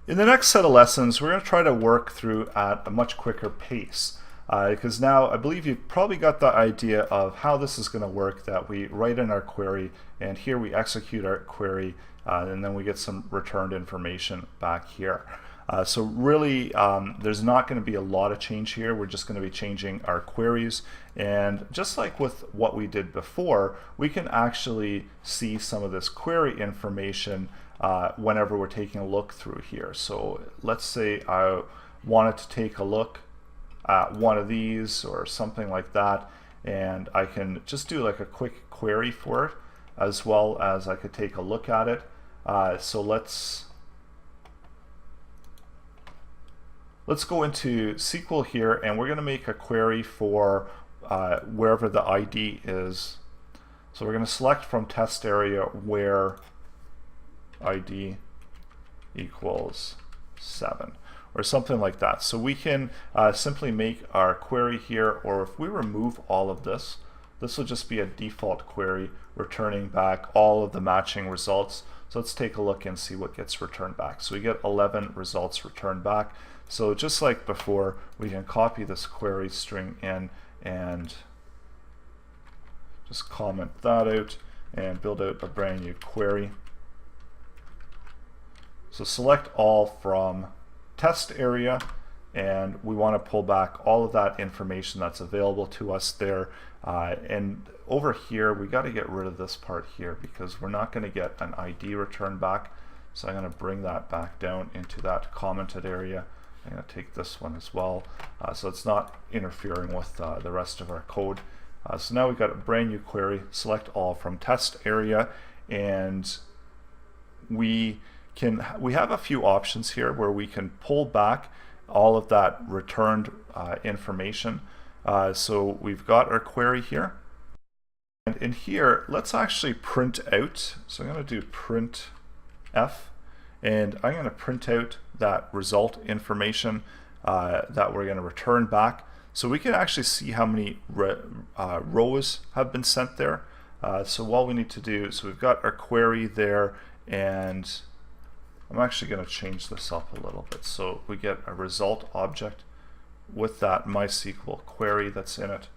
In the next set of lessons, we're going to try to work through at a much quicker pace. Because now I believe you've probably got the idea of how this is going to work, that we write in our query and here we execute our query and then we get some returned information back here. So really there's not going to be a lot of change here. We're just going to be changing our queries, and just like with what we did before, we can actually see some of this query information whenever we're taking a look through here. So let's say I wanted to take a look at one of these or something like that, and I can just do like a quick query for it, as well as I could take a look at it. So let's go into SQL here, and we're going to make a query for wherever the ID is. So we're going to select from test area where ID equals 7 or something like that. So we can simply make our query here, or if we remove all of this, this will just be a default query returning back all of the matching results. So let's take a look and see what gets returned back. So we get 11 results returned back. So just like before, we can copy this query string in and just comment that out and build out a brand new query. So select all from test area, and we want to pull back all of that information that's available to us there. And over here, we got to get rid of this part here because we're not going to get an ID return back. So I'm going to bring that back down into that commented area. I'm going to take this one as well, so it's not interfering with the rest of our code. So now we've got a brand new query, select all from test area, and we have a few options here where we can pull back all of that returned information. So we've got our query here, and in here let's actually print out. So I'm going to do print f, and I'm going to print out that result information that we're going to return back, so we can actually see how many rows have been sent there. So all we need to do, so we've got our query there, and I'm actually going to change this up a little bit. So we get a result object with that MySQL query that's in it,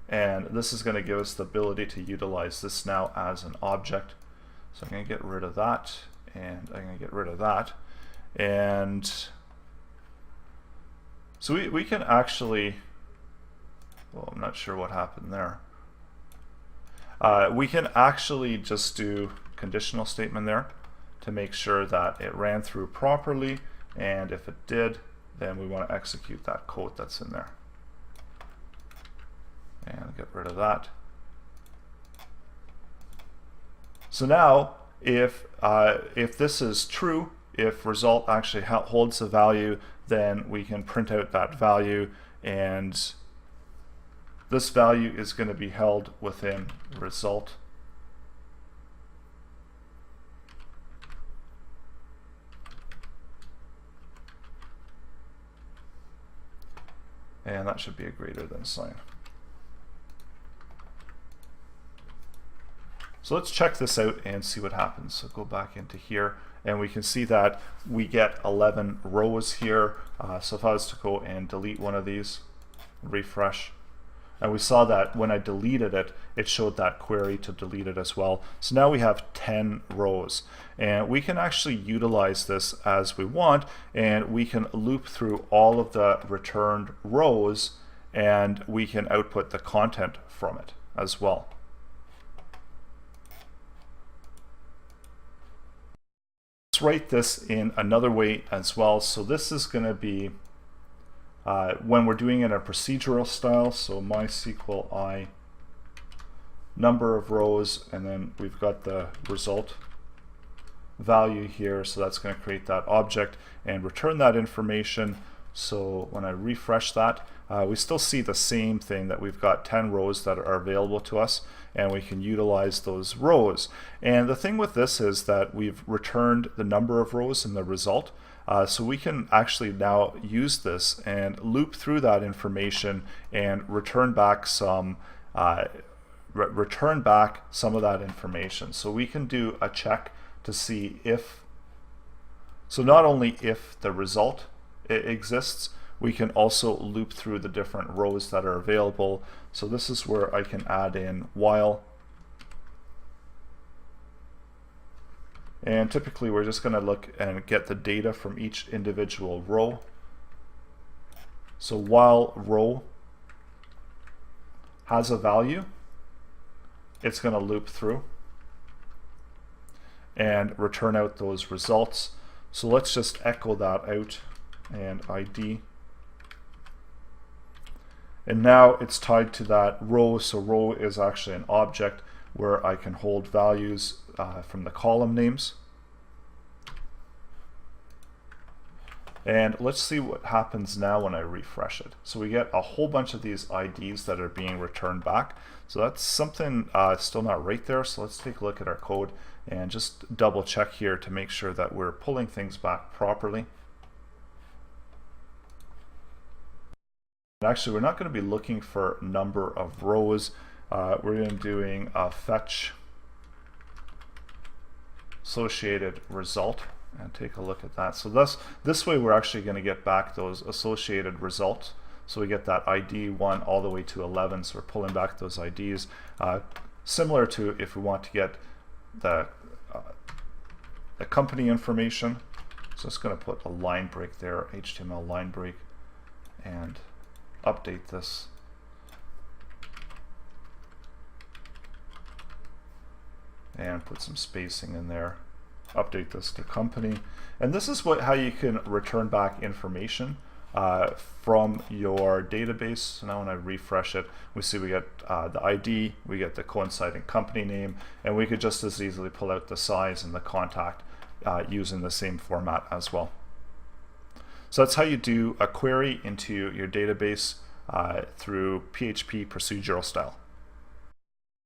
and this is going to give us the ability to utilize this now as an object. So I'm going to get rid of that, and I'm going to get rid of that. And so we can actually, well, I'm not sure what happened there. We can actually just do conditional statement there to make sure that it ran through properly, and if it did, then we want to execute that code that's in there. And get rid of that. So now if this is true, if result actually holds the value, then we can print out that value, and this value is going to be held within result. And that should be a greater than sign. So let's check this out and see what happens. So go back into here, and we can see that we get 11 rows here. So if I was to go and delete one of these, refresh, and we saw that when I deleted it, it showed that query to delete it as well. So now we have 10 rows, and we can actually utilize this as we want, and we can loop through all of the returned rows, and we can output the content from it as well. Let's write this in another way as well. So this is going to be when we're doing it in a procedural style. So MySQL I number of rows, and then we've got the result value here. So that's going to create that object and return that information. So when I refresh that, we still see the same thing, that we've got 10 rows that are available to us, and we can utilize those rows. And the thing with this is that we've returned the number of rows in the result, so we can actually now use this and loop through that information and return back some of that information. So we can do a check to see if So not only if the result exists, we can also loop through the different rows that are available. So this is where I can add in while. And typically we're just going to look and get the data from each individual row. So while row has a value, it's going to loop through and return out those results. So let's just echo that out and ID. And now it's tied to that row. So row is actually an object where I can hold values from the column names. And let's see what happens now when I refresh it. So we get a whole bunch of these IDs that are being returned back. So that's something still not right there. So let's take a look at our code and just double check here to make sure that we're pulling things back properly. And actually, we're not going to be looking for number of rows. We're going to be doing a fetch associated result and take a look at that. So this way we're actually going to get back those associated results. So we get that ID 1 all the way to 11. So we're pulling back those IDs. Similar to if we want to get the company information. So it's going to put a line break there, HTML line break, and update this. And put some spacing in there. Update this to company. And this is how you can return back information from your database. So now when I refresh it, we see we get the ID, we get the coinciding company name, and we could just as easily pull out the size and the contact using the same format as well. So that's how you do a query into your database through PHP procedural style.